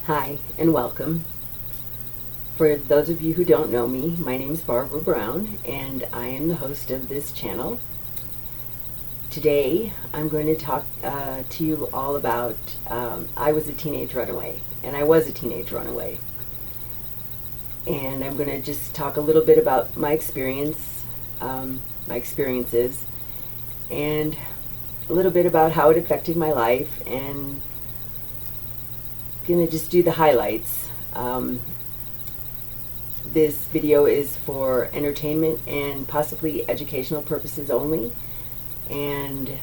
Hi, and welcome. For those of you who don't know me, my name is Barbara Brown, and I am the host of this channel. Today, I'm going to talk to you all about, I was a teenage runaway, and I was a teenage runaway. And I'm going to just talk a little bit about my experiences, and a little bit about how it affected my life, and going to just do the highlights. This video is for entertainment and possibly educational purposes only, and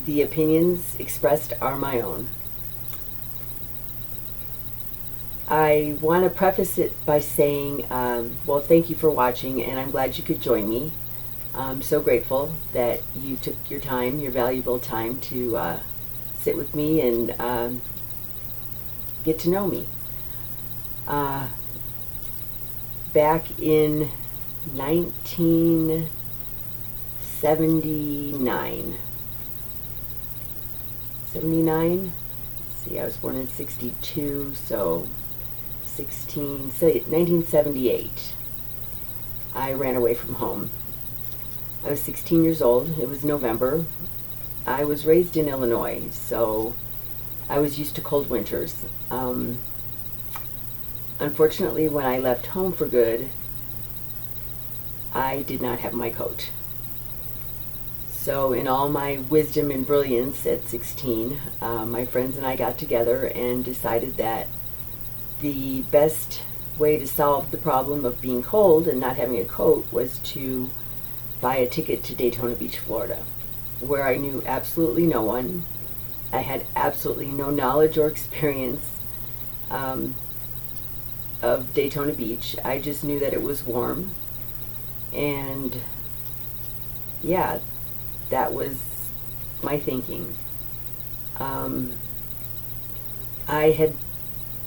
the opinions expressed are my own. I want to preface it by saying, well, thank you for watching, and I'm glad you could join me. I'm so grateful that you took your time, your valuable time, to sit with me and get to know me. Back in 1979, see, I was born in 62, so 1978, I ran away from home. I was 16 years old. It was November. I was raised in Illinois, so I was used to cold winters. Unfortunately, when I left home for good, I did not have my coat. So in all my wisdom and brilliance at 16, my friends and I got together and decided that the best way to solve the problem of being cold and not having a coat was to buy a ticket to Daytona Beach, Florida, where I knew absolutely no one. I had absolutely no knowledge or experience of Daytona Beach. I just knew that it was warm, and yeah, that was my thinking. I had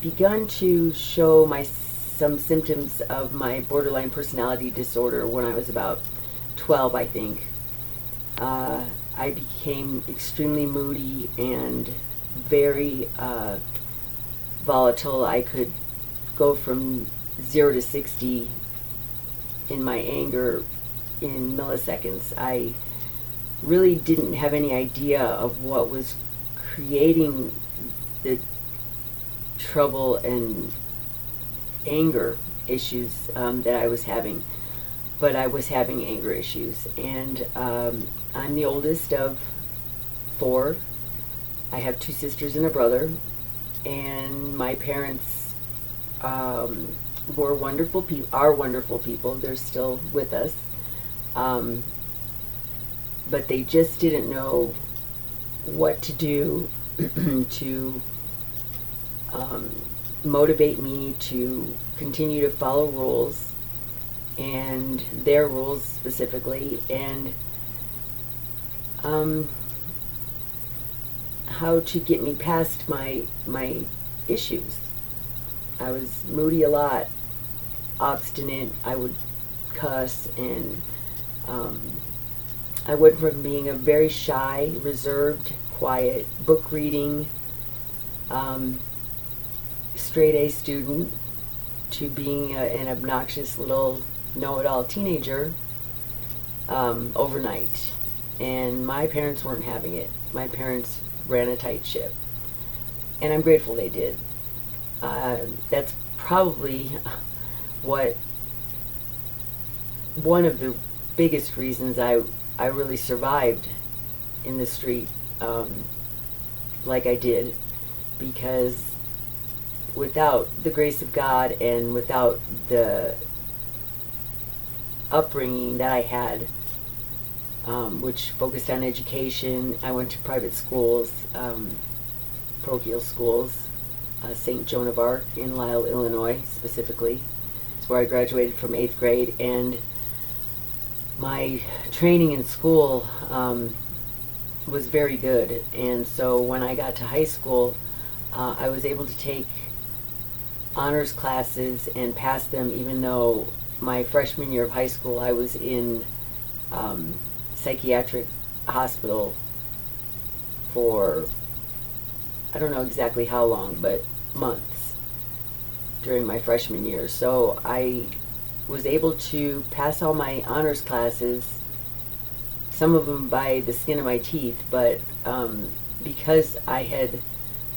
begun to show some symptoms of my borderline personality disorder when I was about 12, I think. I became extremely moody and very volatile. I could go from 0 to 60 in my anger in milliseconds. I really didn't have any idea of what was creating the trouble and anger issues that I was having. But I was having anger issues, and I'm the oldest of 4. I have 2 sisters and a brother, and my parents were wonderful people, are wonderful people. They're still with us, but they just didn't know what to do to motivate me to continue to follow rules, and their rules specifically, and how to get me past my issues. I was moody a lot, obstinate. I would cuss, and I went from being a very shy, reserved, quiet, book reading, straight A student to being an obnoxious little know-it-all teenager overnight. And my parents weren't having it. My parents ran a tight ship, and I'm grateful they did. That's probably one of the biggest reasons I really survived in the street like I did, because without the grace of God and without the upbringing that I had, which focused on education, I went to private schools, parochial schools, St. Joan of Arc in Lisle, Illinois, specifically. It's where I graduated from 8th grade, and my training in school was very good. And so when I got to high school, I was able to take honors classes and pass them, even though my freshman year of high school I was in psychiatric hospital for, I don't know exactly how long, but months during my freshman year. So I was able to pass all my honors classes, some of them by the skin of my teeth, but because I had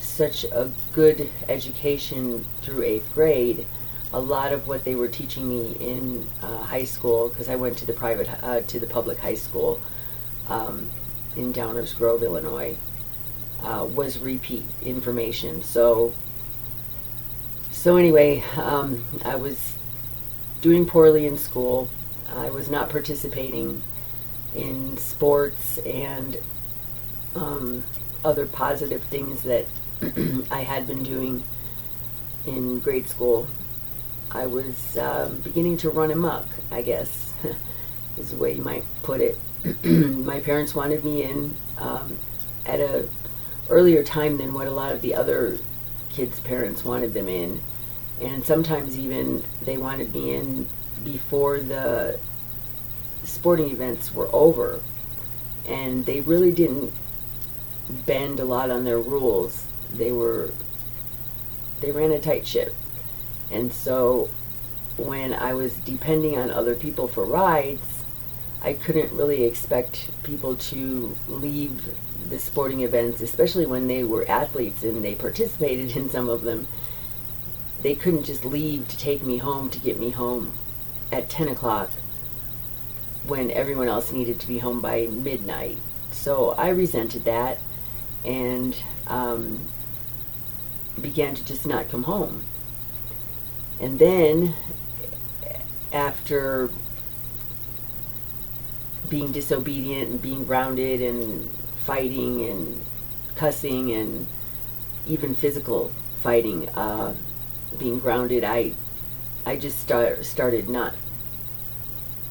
such a good education through 8th grade, a lot of what they were teaching me in high school, because I went to the public high school in Downers Grove, Illinois, was repeat information. So anyway, I was doing poorly in school. I was not participating in sports and other positive things that I had been doing in grade school. I was beginning to run amok, I guess, is the way you might put it. My parents wanted me in at a earlier time than what a lot of the other kids' parents wanted them in. And sometimes even they wanted me in before the sporting events were over. And they really didn't bend a lot on their rules. They ran a tight ship. And so when I was depending on other people for rides, I couldn't really expect people to leave the sporting events, especially when they were athletes and they participated in some of them. They couldn't just leave to take me home, to get me home at 10 o'clock when everyone else needed to be home by midnight. So I resented that and began to just not come home. And then, after being disobedient and being grounded and fighting and cussing and even physical fighting, being grounded, I just started not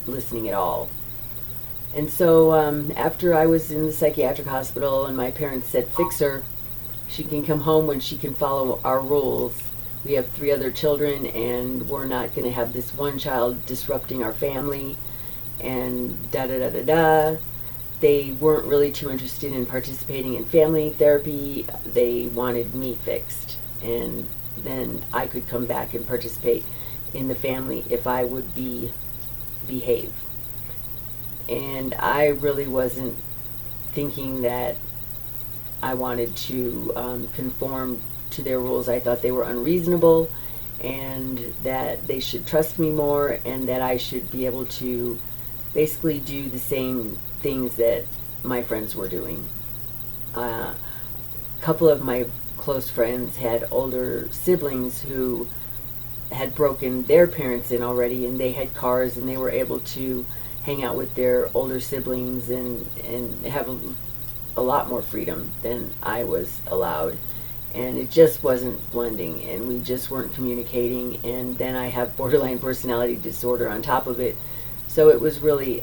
listening at all. And so after I was in the psychiatric hospital and my parents said, fix her, she can come home when she can follow our rules. We have 3 other children, and we're not going to have this one child disrupting our family, and da-da-da-da-da. They weren't really too interested in participating in family therapy. They wanted me fixed, and then I could come back and participate in the family if I would behave. And I really wasn't thinking that I wanted to conform to their rules. I thought they were unreasonable and that they should trust me more and that I should be able to basically do the same things that my friends were doing. A couple of my close friends had older siblings who had broken their parents in already, and they had cars and they were able to hang out with their older siblings and have a lot more freedom than I was allowed. And it just wasn't blending, and we just weren't communicating. And then I have borderline personality disorder on top of it. So it was really,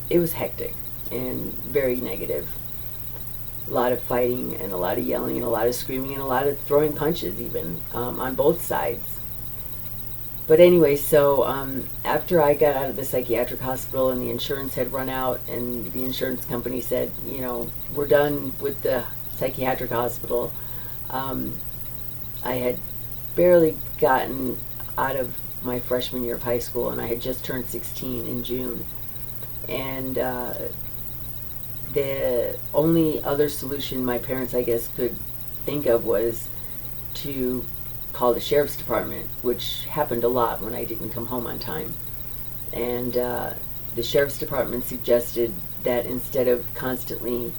it was hectic and very negative. A lot of fighting and a lot of yelling and a lot of screaming and a lot of throwing punches even on both sides. But anyway, so after I got out of the psychiatric hospital and the insurance had run out and the insurance company said, you know, we're done with the psychiatric hospital, I had barely gotten out of my freshman year of high school, and I had just turned 16 in June. And the only other solution my parents, I guess, could think of was to call the sheriff's department, which happened a lot when I didn't come home on time. And the sheriff's department suggested that instead of constantly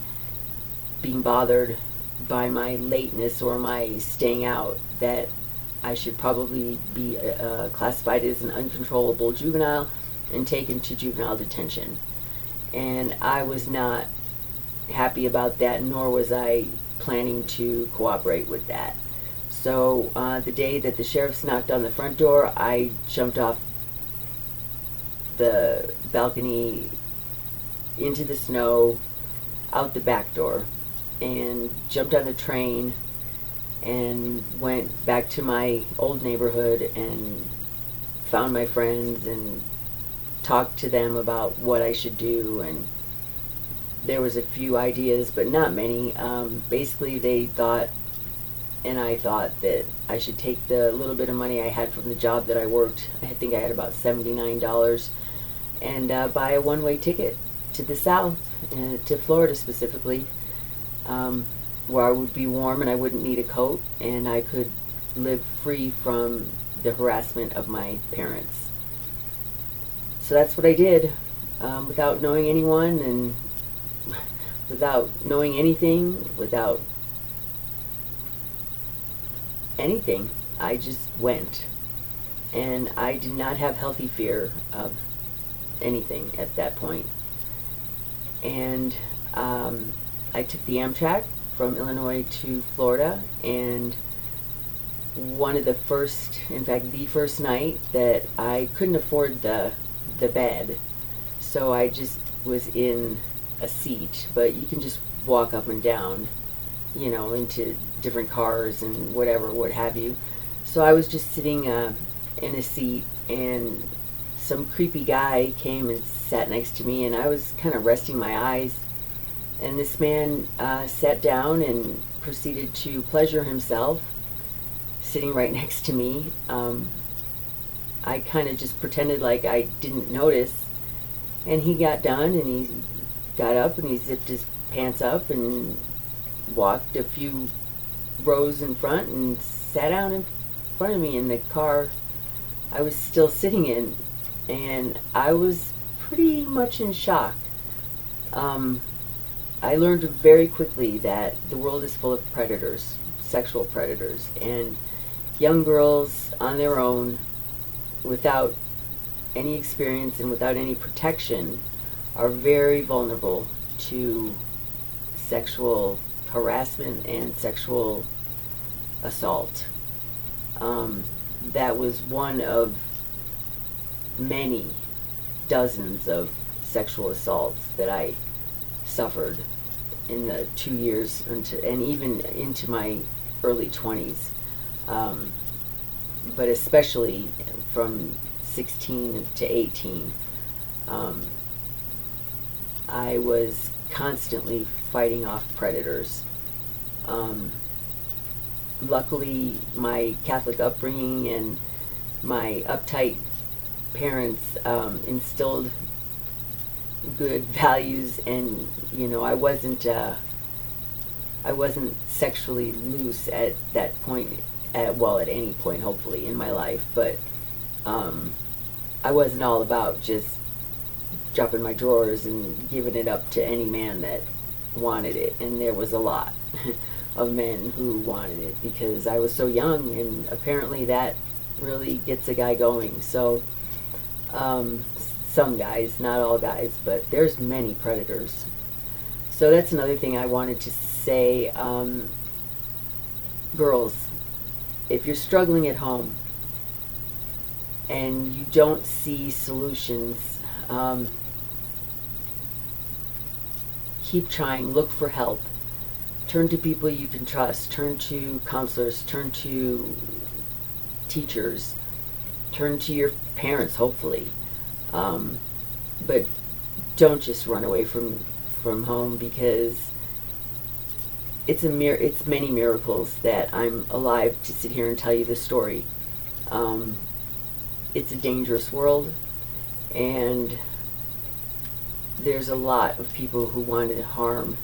being bothered by my lateness or my staying out, that I should probably be classified as an uncontrollable juvenile and taken to juvenile detention. And I was not happy about that, nor was I planning to cooperate with that. So the day that the sheriffs knocked on the front door, I jumped off the balcony into the snow, out the back door, and jumped on the train and went back to my old neighborhood and found my friends and talked to them about what I should do and there was a few ideas, but not many. Basically, they thought, and I thought, that I should take the little bit of money I had from the job that I worked. I think I had about $79, and buy a one-way ticket to the South, to Florida specifically, where I would be warm and I wouldn't need a coat, and I could live free from the harassment of my parents. So that's what I did, without knowing anyone, and without knowing anything, without anything. I just went. And I did not have healthy fear of anything at that point. And I took the Amtrak from Illinois to Florida, and one of the first, in fact, the first night that I couldn't afford the bed, so I just was in a seat, but you can just walk up and down, you know, into different cars and whatever, what have you. So I was just sitting in a seat, and some creepy guy came and sat next to me, and I was kind of resting my eyes, and this man sat down and proceeded to pleasure himself sitting right next to me. I kind of just pretended like I didn't notice, and he got done, and he got up and he zipped his pants up and walked a few rows in front and sat down in front of me in the car I was still sitting in, and I was pretty much in shock. I learned very quickly that the world is full of predators, sexual predators, and young girls on their own, without any experience and without any protection, are very vulnerable to sexual harassment and sexual assault. That was one of many dozens of sexual assaults that I suffered in the 2 years and even into my early 20s, but especially from 16 to 18. I was constantly fighting off predators. Luckily, my Catholic upbringing and my uptight parents instilled good values, and I wasn't sexually loose at that point, at any point hopefully in my life, but I wasn't all about just dropping my drawers and giving it up to any man that wanted it, and there was a lot of men who wanted it because I was so young, and apparently that really gets a guy going. So some guys, not all guys, but there's many predators. So that's another thing I wanted to say. Girls, if you're struggling at home and you don't see solutions, keep trying, look for help. Turn to people you can trust. Turn to counselors. Turn to teachers. Turn to your parents, hopefully. But don't just run away from home, because it's many miracles that I'm alive to sit here and tell you this story. It's a dangerous world, and there's a lot of people who want to harm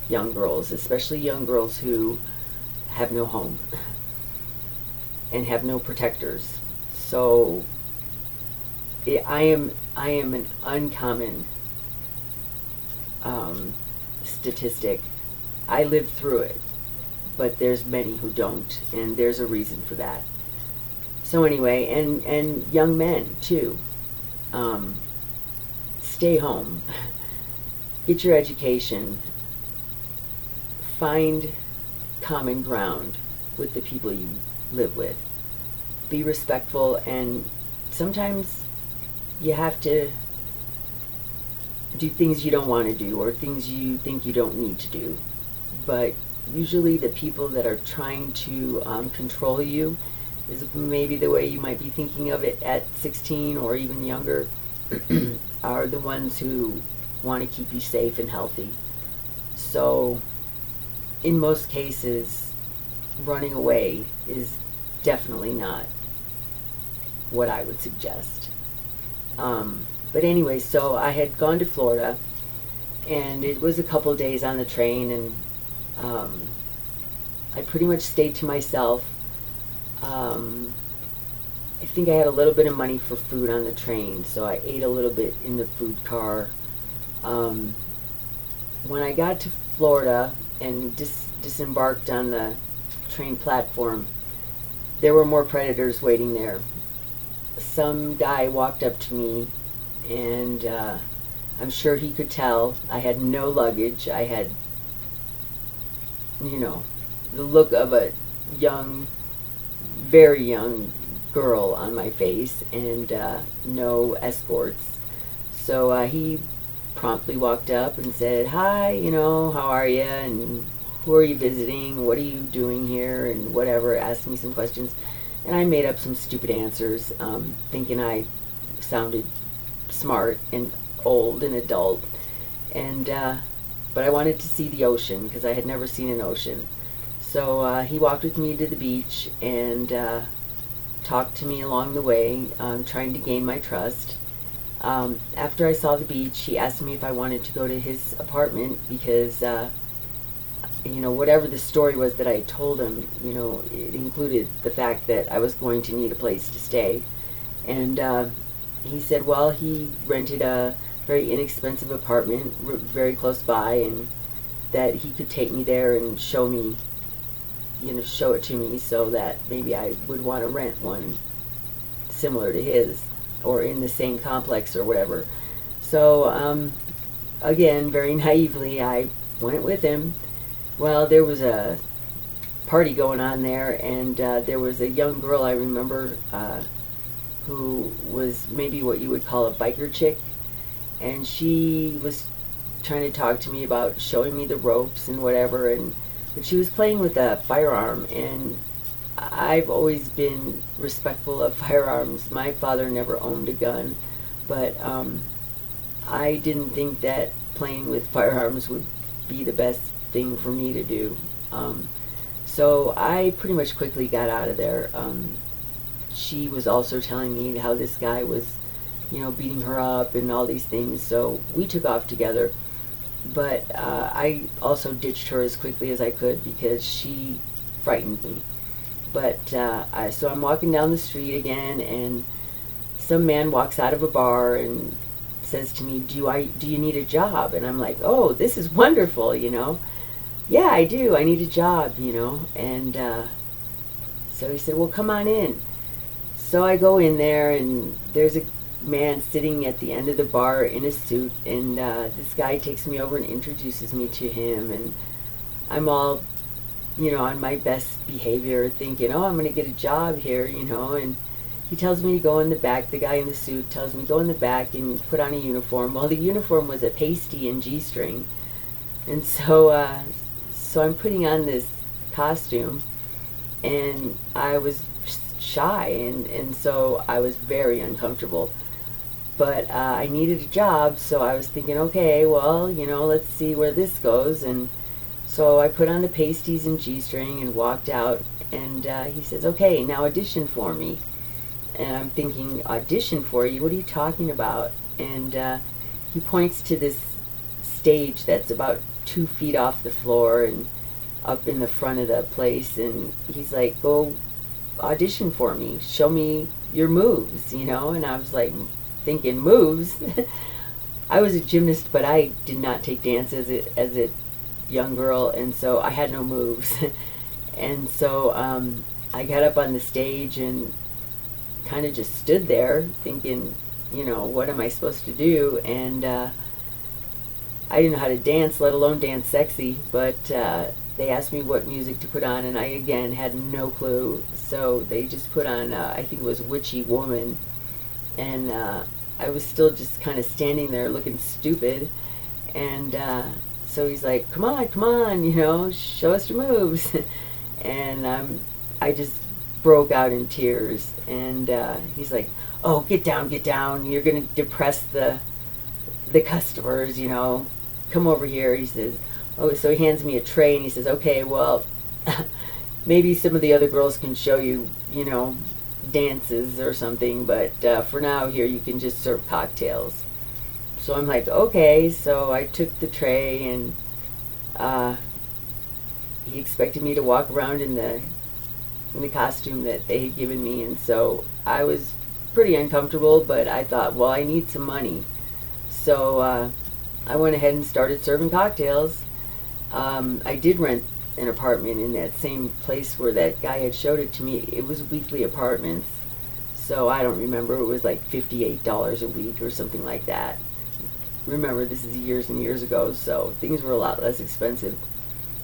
young girls, especially young girls who have no home and have no protectors. So I am an uncommon statistic. I lived through it, but there's many who don't, and there's a reason for that. So anyway, and young men too, stay home, get your education, find common ground with the people you live with, be respectful, and sometimes you have to do things you don't want to do, or things you think you don't need to do. But usually the people that are trying to control you is maybe the way you might be thinking of it at 16 or even younger, are the ones who want to keep you safe and healthy. So in most cases, running away is definitely not what I would suggest. But anyway, so I had gone to Florida, and it was a couple days on the train, and I pretty much stayed to myself. I think I had a little bit of money for food on the train, so I ate a little bit in the food car. When I got to Florida and disembarked on the train platform, there were more predators waiting there. Some guy walked up to me, and I'm sure he could tell I had no luggage. I had, the look of a young, very young girl on my face, and no escorts. So he promptly walked up and said, "Hi, how are you, and who are you visiting, what are you doing here," and whatever, asked me some questions. And I made up some stupid answers, thinking I sounded smart and old and adult. And but I wanted to see the ocean because I had never seen an ocean. So he walked with me to the beach and talked to me along the way, trying to gain my trust. After I saw the beach, he asked me if I wanted to go to his apartment because, whatever the story was that I had told him, it included the fact that I was going to need a place to stay. And he said, well, he rented a very inexpensive apartment very close by, and that he could take me there and show it to me so that maybe I would want to rent one similar to his or in the same complex or whatever. So again, very naively, I went with him. Well, there was a party going on there, and there was a young girl I remember who was maybe what you would call a biker chick, and she was trying to talk to me about showing me the ropes and whatever, but she was playing with a firearm, and I've always been respectful of firearms. My father never owned a gun, but I didn't think that playing with firearms would be the best thing for me to do. So I pretty much quickly got out of there. She was also telling me how this guy was, beating her up and all these things, so we took off together. But I also ditched her as quickly as I could because she frightened me. But so I'm walking down the street again, and some man walks out of a bar and says to me, do you need a job? And I'm like, oh, this is wonderful, Yeah, I do. I need a job, And so he said, well, come on in. So I go in there, and there's a man sitting at the end of the bar in a suit, and this guy takes me over and introduces me to him, and I'm all, on my best behavior, thinking, oh, I'm going to get a job here, and he tells me to go in the back. The guy in the suit tells me, go in the back and put on a uniform. Well, the uniform was a pasty and G-string, and so so I'm putting on this costume, and I was shy, and so I was very uncomfortable. But I needed a job, so I was thinking, okay, well, let's see where this goes. And so I put on the pasties and G-string and walked out, and he says, okay, now audition for me. And I'm thinking, audition for you? What are you talking about? And he points to this stage that's about 2 feet off the floor and up in the front of the place, and he's like, go audition for me, show me your moves, and I was like thinking, moves? I was a gymnast, but I did not take dance as a young girl, and so I had no moves. And so I got up on the stage and kind of just stood there thinking, what am I supposed to do? And I didn't know how to dance, let alone dance sexy, but they asked me what music to put on, and I again had no clue. So they just put on, I think it was Witchy Woman, and I was still just kind of standing there looking stupid. And so he's like, come on, show us your moves. And I just broke out in tears, and he's like, oh, get down, you're going to depress the the customers, come over here. He says, oh, so he hands me a tray and he says, okay, well, maybe some of the other girls can show you, dances or something, but for now here you can just serve cocktails. So I'm like, okay. So I took the tray, and he expected me to walk around in the costume that they had given me, and so I was pretty uncomfortable, but I thought, well, I need some money. So I went ahead and started serving cocktails. I did rent an apartment in that same place where that guy had showed it to me. It was weekly apartments, so I don't remember. It was like $58 a week or something like that. Remember, this is years and years ago, so things were a lot less expensive.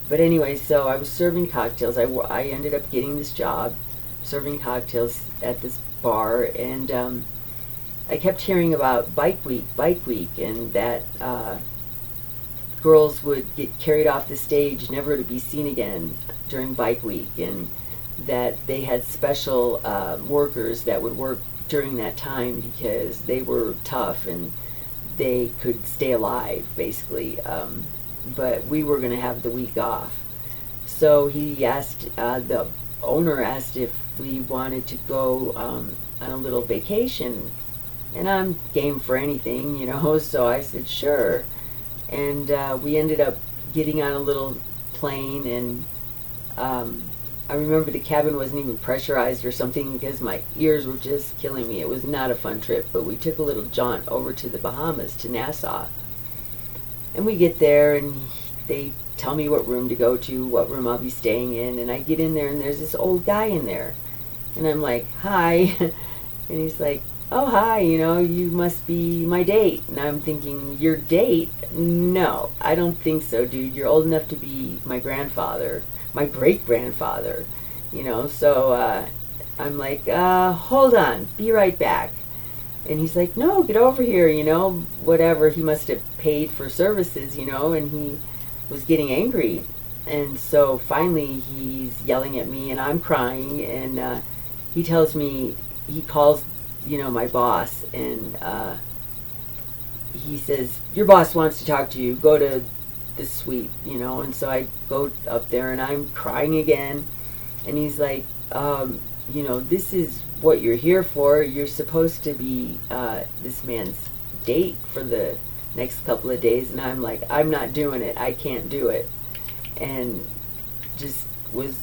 But anyway, so I was serving cocktails. I ended up getting this job serving cocktails at this bar, and I kept hearing about Bike Week, and that girls would get carried off the stage, never to be seen again during Bike Week, and that they had special workers that would work during that time because they were tough and they could stay alive, basically. But we were going to have the week off. So he asked, the owner asked if we wanted to go on a little vacation. And I'm game for anything, so I said, sure. And we ended up getting on a little plane, and I remember the cabin wasn't even pressurized or something because my ears were just killing me. It was not a fun trip, but we took a little jaunt over to the Bahamas, to Nassau. And we get there, and they tell me what room to go to, what room I'll be staying in, and I get in there, and there's this old guy in there. And I'm like, hi. And he's like, oh, hi, you must be my date. And I'm thinking, your date? No, I don't think so, dude. You're old enough to be my grandfather, my great-grandfather, So I'm like, hold on, be right back. And he's like, no, get over here, whatever. He must have paid for services, and he was getting angry. And so finally he's yelling at me, and I'm crying, and he tells me, he calls, my boss, and he says, your boss wants to talk to you, go to the suite, and so I go up there, and I'm crying again, and he's like, this is what you're here for. You're supposed to be this man's date for the next couple of days. And I'm like, I'm not doing it. I can't do it. And just was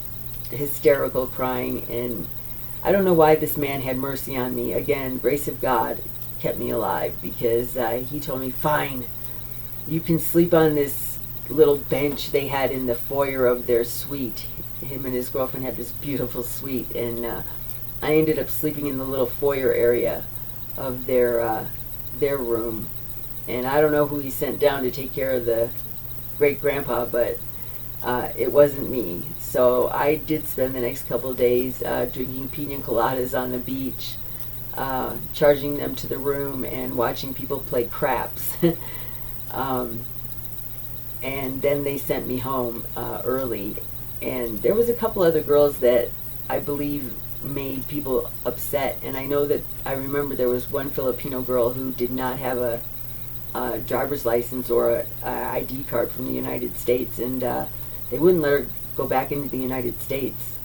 hysterical, crying. And I don't know why this man had mercy on me. Again, grace of God kept me alive, because he told me, fine, you can sleep on this little bench they had in the foyer of their suite. Him and his girlfriend had this beautiful suite, and I ended up sleeping in the little foyer area of their room. And I don't know who he sent down to take care of the great-grandpa, but it wasn't me. So I did spend the next couple of days drinking pina coladas on the beach, charging them to the room, and watching people play craps. And then they sent me home early. And there was a couple other girls that I believe made people upset. And I know that I remember there was one Filipino girl who did not have a driver's license or a ID card from the United States, and they wouldn't let her go back into the United States.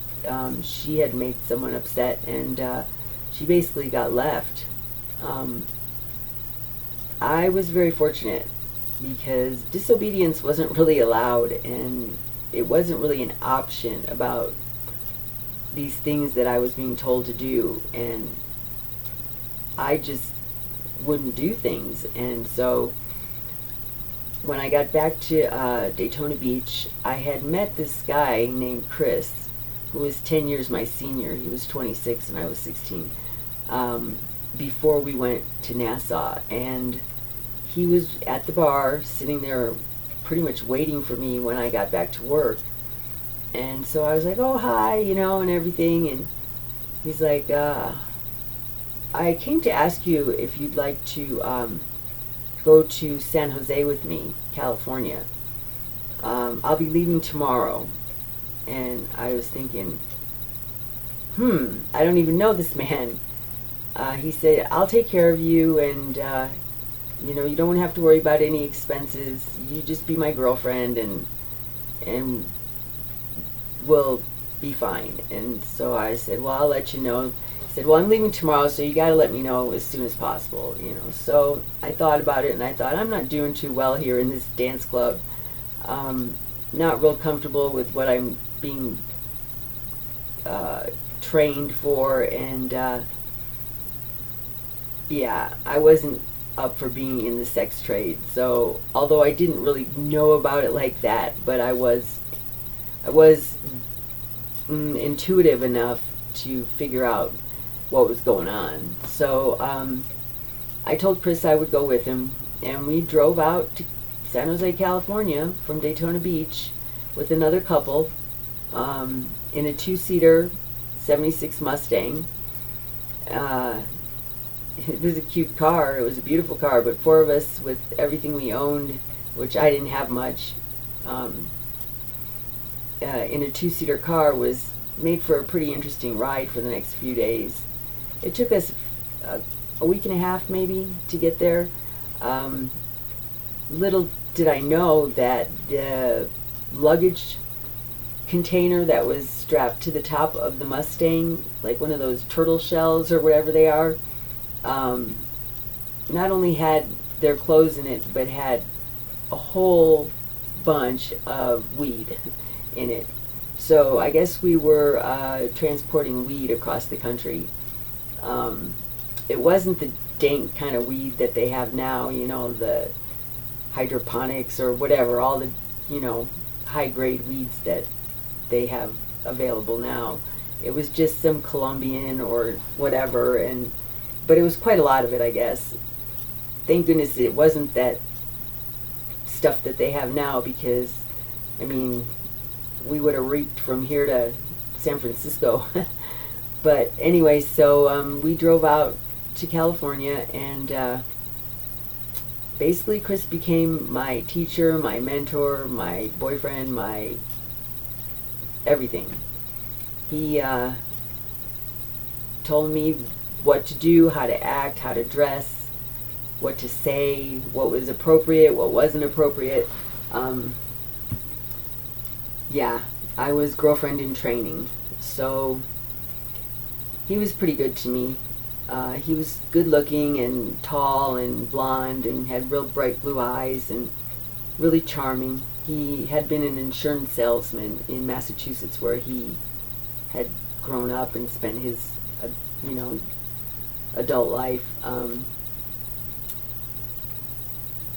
She had made someone upset, and she basically got left. I was very fortunate because disobedience wasn't really allowed, and it wasn't really an option about these things that I was being told to do, and I just wouldn't do things. And so when I got back to Daytona Beach, I had met this guy named Chris, who was 10 years my senior. He was 26 and I was 16, before we went to Nassau. And he was at the bar sitting there pretty much waiting for me when I got back to work. And so I was like, oh, hi, and everything. And he's like, I came to ask you if you'd like to go to San Jose with me, California. I'll be leaving tomorrow. And I was thinking, I don't even know this man. He said, I'll take care of you, and You don't have to worry about any expenses. You just be my girlfriend, and we'll be fine. And so I said, well, I'll let you know. He said, well, I'm leaving tomorrow, so you got to let me know as soon as possible. So I thought about it, and I thought, I'm not doing too well here in this dance club. Not real comfortable with what I'm being trained for, and yeah, I wasn't up for being in the sex trade. So although I didn't really know about it like that, but I was intuitive enough to figure out what was going on. So I told Chris I would go with him, and we drove out to San Jose, California from Daytona Beach with another couple in a two-seater 76 Mustang. It was a cute car. It was a beautiful car, but four of us with everything we owned, which I didn't have much, in a two-seater car was made for a pretty interesting ride for the next few days. It took us a week and a half maybe to get there. Little did I know that the luggage container that was strapped to the top of the Mustang, like one of those turtle shells or whatever they are, not only had their clothes in it, but had a whole bunch of weed in it. So I guess we were transporting weed across the country. It wasn't the dank kind of weed that they have now, the hydroponics or whatever, all the, high-grade weeds that they have available now. It was just some Colombian or whatever, but it was quite a lot of it, I guess. Thank goodness it wasn't that stuff that they have now, because, we would have reeked from here to San Francisco. But anyway, so we drove out to California, and basically Chris became my teacher, my mentor, my boyfriend, my everything. He told me what to do, how to act, how to dress, what to say, what was appropriate, what wasn't appropriate. Yeah, I was girlfriend in training, so he was pretty good to me. He was good looking and tall and blonde and had real bright blue eyes and really charming. He had been an insurance salesman in Massachusetts, where he had grown up and spent his, adult life.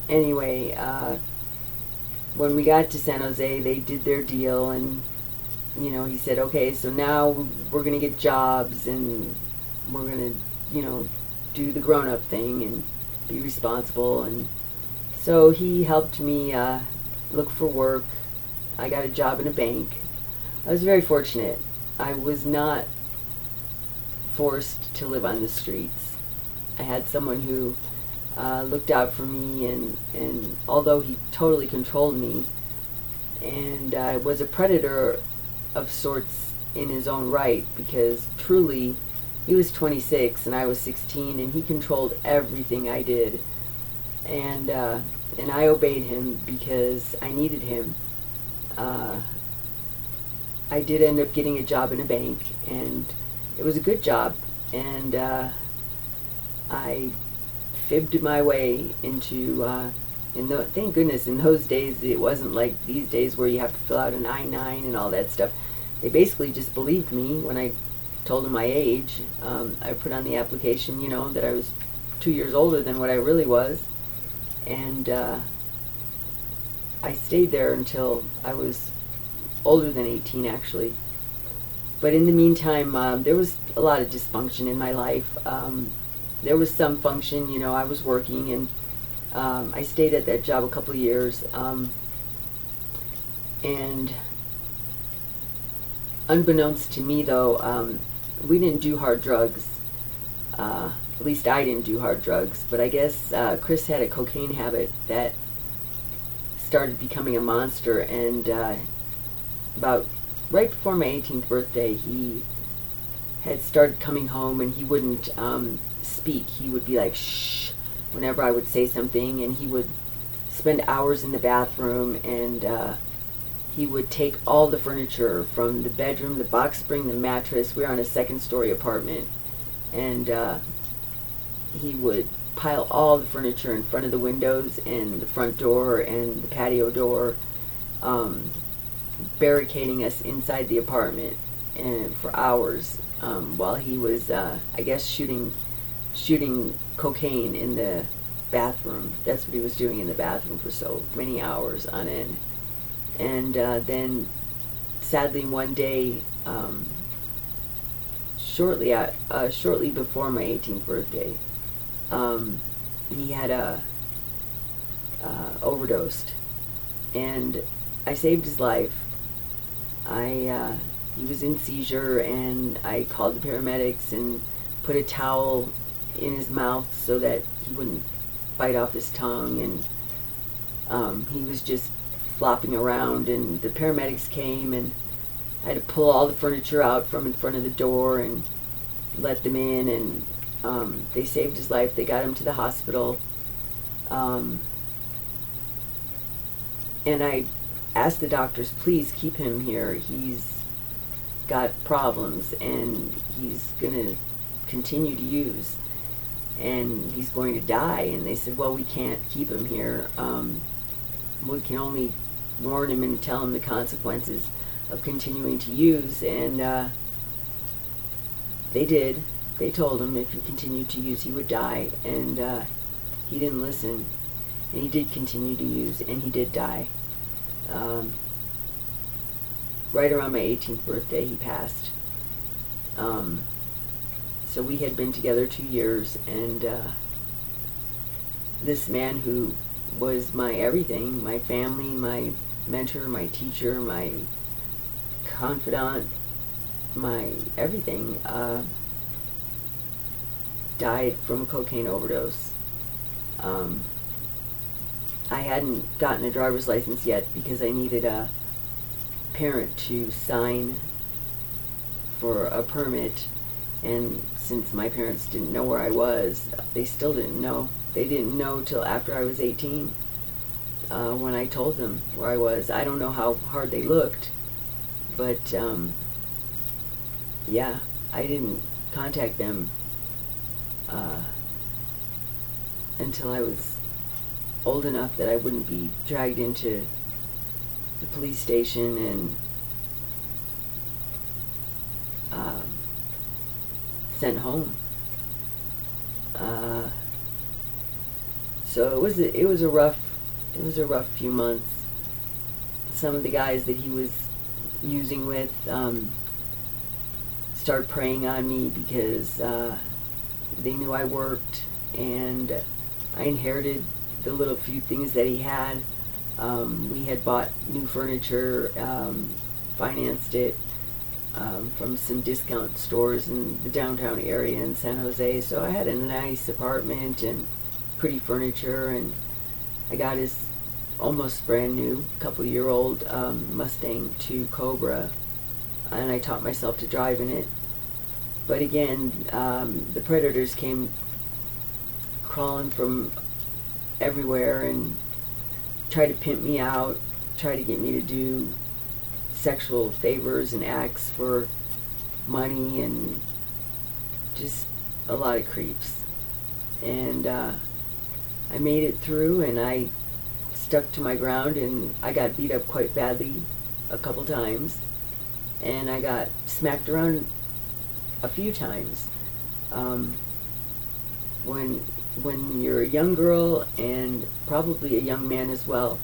Anyway, when we got to San Jose, they did their deal, and he said, okay, so now we're going to get jobs, and we're going to, do the grown-up thing and be responsible. And so he helped me look for work. I got a job in a bank. I was very fortunate. I was not forced to live on the streets. I had someone who looked out for me, and although he totally controlled me and was a predator of sorts in his own right, because truly he was 26 and I was 16, and he controlled everything I did, and I obeyed him because I needed him. I did end up getting a job in a bank, and it was a good job, and I fibbed my way into, thank goodness in those days it wasn't like these days where you have to fill out an I-9 and all that stuff. They basically just believed me when I told them my age. I put on the application, that I was 2 years older than what I really was, and I stayed there until I was older than 18, actually. But in the meantime, there was a lot of dysfunction in my life. There was some function, I was working, and I stayed at that job a couple of years, and unbeknownst to me, though, we didn't do hard drugs. At least I didn't do hard drugs, but I guess Chris had a cocaine habit that started becoming a monster, and about right before my 18th birthday, he had started coming home, and he wouldn't speak. He would be like, shh, whenever I would say something, and he would spend hours in the bathroom, and he would take all the furniture from the bedroom, the box spring, the mattress. We were on a second-story apartment, and he would pile all the furniture in front of the windows and the front door and the patio door, barricading us inside the apartment and for hours, while he was, I guess, shooting cocaine in the bathroom. That's what he was doing in the bathroom for so many hours on end. And then, sadly, one day, shortly before my 18th birthday, he had overdosed, and I saved his life. He was in seizure, and I called the paramedics and put a towel in his mouth so that he wouldn't bite off his tongue, and he was just flopping around, and the paramedics came, and I had to pull all the furniture out from in front of the door and let them in, and they saved his life. They got him to the hospital, and I asked the doctors, please keep him here. He's got problems, and he's going to continue to use, and he's going to die. And they said, well, we can't keep him here. We can only warn him and tell him the consequences of continuing to use. And they did. They told him if he continued to use, he would die. And he didn't listen. And he did continue to use, and he did die. Right around my 18th birthday, he passed. So we had been together 2 years, and this man who was my everything, my family, my mentor, my teacher, my confidant, my everything, died from a cocaine overdose. I hadn't gotten a driver's license yet because I needed a parent to sign for a permit, and since my parents didn't know where I was, they still didn't know. They didn't know till after I was 18, when I told them where I was. I don't know how hard they looked, but yeah, I didn't contact them until I was old enough that I wouldn't be dragged into the police station and sent home. So it was a rough few months. Some of the guys that he was using with started preying on me because they knew I worked, and I inherited the little few things that he had. We had bought new furniture, financed it from some discount stores in the downtown area in San Jose. So I had a nice apartment and pretty furniture, and I got his almost brand new, couple-year-old Mustang 2 Cobra, and I taught myself to drive in it. But again, the predators came crawling from everywhere and tried to pimp me out, tried to get me to do sexual favors and acts for money, and just a lot of creeps. And I made it through, and I stuck to my ground, and I got beat up quite badly a couple times, and I got smacked around a few times. When you're a young girl, and probably a young man as well,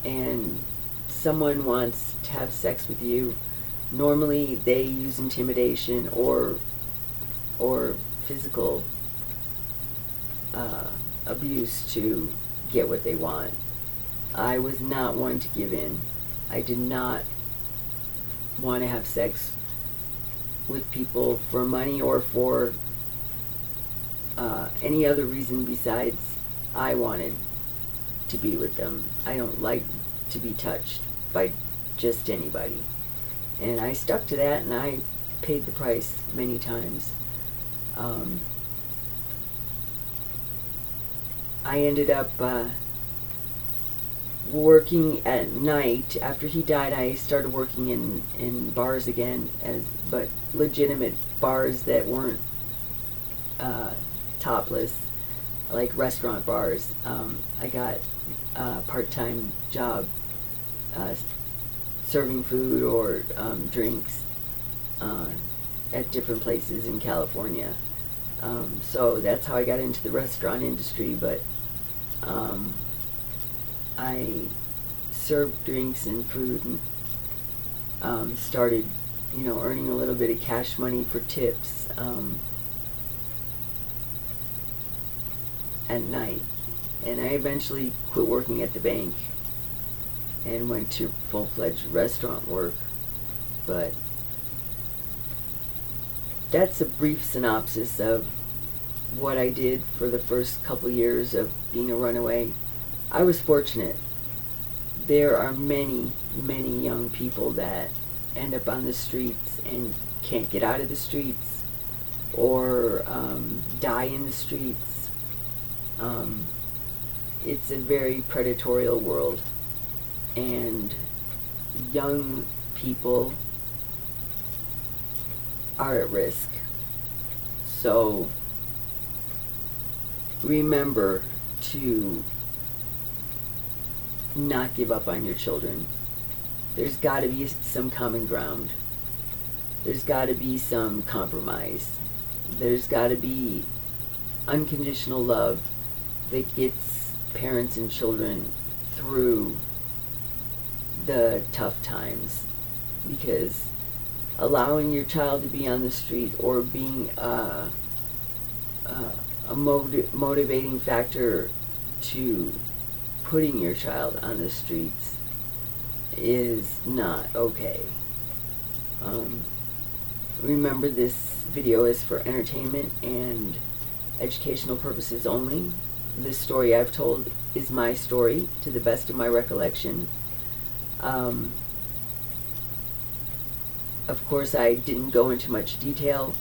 and someone wants to have sex with you, normally they use intimidation or physical abuse to get what they want. I was not one to give in. I did not want to have sex with people for money or for any other reason besides I wanted to be with them. I don't like to be touched by just anybody. And I stuck to that, and I paid the price many times. I ended up working at night. After he died, I started working in bars again, but legitimate bars that weren't topless, like restaurant bars. I got a part-time job serving food or drinks at different places in California. So that's how I got into the restaurant industry, but I served drinks and food and started, earning a little bit of cash money for tips at night. And I eventually quit working at the bank and went to full-fledged restaurant work. But that's a brief synopsis of what I did for the first couple years of being a runaway. I was fortunate. There are many, many young people that end up on the streets and can't get out of the streets, or die in the streets. It's a very predatory world, and young people are at risk. So remember to not give up on your children. There's got to be some common ground. There's got to be some compromise. There's got to be unconditional love that gets parents and children through the tough times. Because allowing your child to be on the street or being a motivating factor to putting your child on the streets is not okay. Remember, this video is for entertainment and educational purposes only. This story I've told is my story to the best of my recollection. Of course, I didn't go into much detail.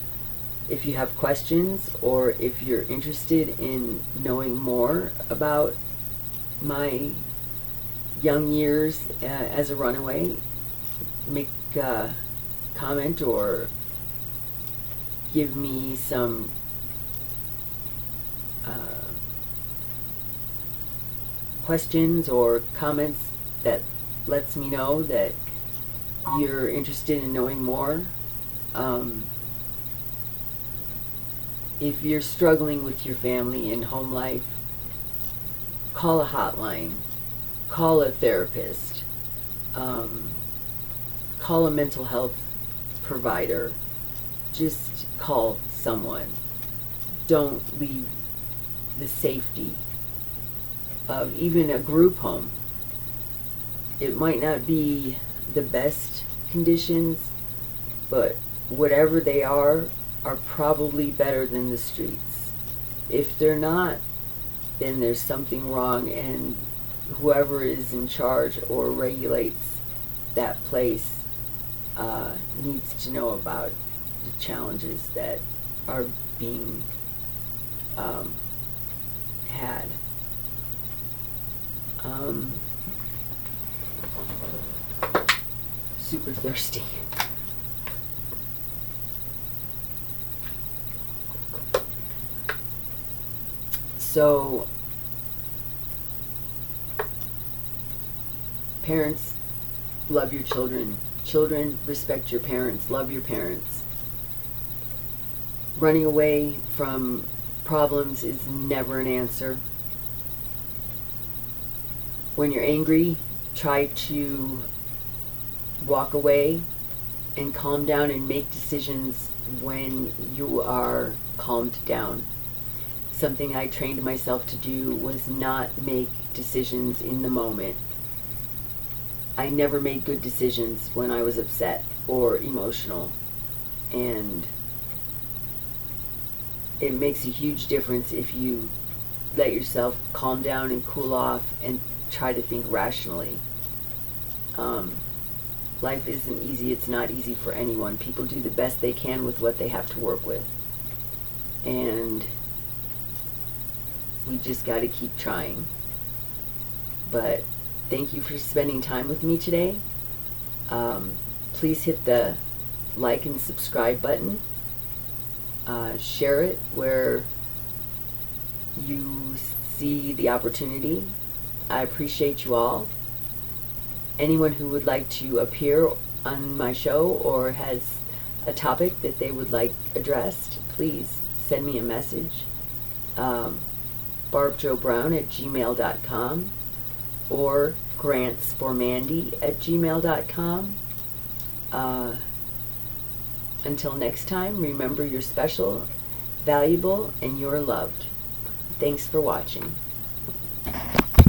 If you have questions, or if you're interested in knowing more about my young years as a runaway, make a comment or give me some questions or comments that lets me know that you're interested in knowing more. If you're struggling with your family and home life, call a hotline, call a therapist, call a mental health provider. Just call someone. Don't leave the safety of even a group home. It might not be the best conditions, but whatever they are probably better than the streets. If they're not, then there's something wrong, and whoever is in charge or regulates that place needs to know about the challenges that are being had. Super thirsty. So, parents, love your children. Children, respect your parents. Love your parents. Running away from problems is never an answer. When you're angry, try to walk away and calm down and make decisions when you are calmed down. Something I trained myself to do was not make decisions in the moment. I never made good decisions when I was upset or emotional, and it makes a huge difference if you let yourself calm down and cool off and try to think rationally. Life isn't easy. It's not easy for anyone. People do the best they can with what they have to work with. And We just got to keep trying. But thank you for spending time with me today. Please hit the like and subscribe button. Share it where you see the opportunity. I appreciate you all. Anyone who would like to appear on my show or has a topic that they would like addressed, please send me a message. barbjobrown@gmail.com or grantsformandy@gmail.com. Until next time, remember you're special, valuable, and you're loved. Thanks for watching.